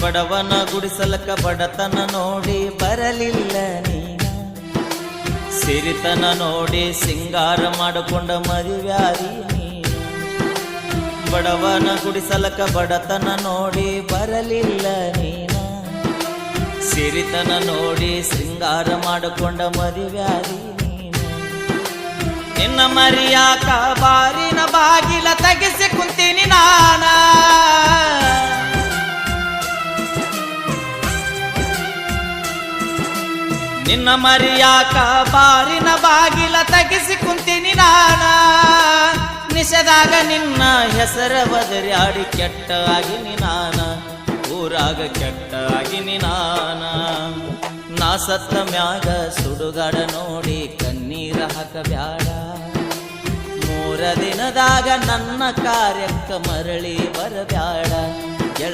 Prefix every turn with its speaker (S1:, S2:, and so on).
S1: ಬಡವನ ಗುಡಿಸಲಕ ಬಡತನ ನೋಡಿ ಬರಲಿಲ್ಲ ನೀನ, ಸಿರಿತನ ನೋಡಿ ಸಿಂಗಾರ ಮಾಡಿಕೊಂಡ ಮದುವ್ಯಾದಿ ನೀನ. ಬಡವನ ಗುಡಿಸಲಕ ಬಡತನ ನೋಡಿ ಬರಲಿಲ್ಲ ನೀನ, ಸಿರಿತನ ನೋಡಿ ಸಿಂಗಾರ ಮಾಡಿಕೊಂಡ ಮದುವ್ಯಾದಿ ನೀನ. ನಿನ್ನ ಮರಿಯಾಕ ಬಾರಿನ ಬಾಗಿಲ ತೆಗೆಸಿ ಕುಂತೀನಿ ನಾನ, ನಿನ್ನ ಮರಿಯಾಕ ಬಾರಿನ ಬಾಗಿಲ ತೆಗೆಸಿ ಕುಂತೀನಿ ನಾನ. ನಿಷದಾಗ ನಿನ್ನ ಹೆಸರ ಬದರ್ಯಾಡಿ ಕೆಟ್ಟ ಆಗಿನಿ ನಾನ, ಊರಾಗ ಕೆಟ್ಟ ಆಗಿನಿ ನಾನ. ನಾ ಸತ್ತ ಮ್ಯಾಗ ಸುಡುಗಾಡ ನೋಡಿ ಕಣ್ಣೀರ ಹಾಕಬ್ಯಾಡ, 3 ದಿನದಾಗ ನನ್ನ ಕಾರ್ಯಕ್ಕ ಮರಳಿ ಬರಬ್ಯಾಡ.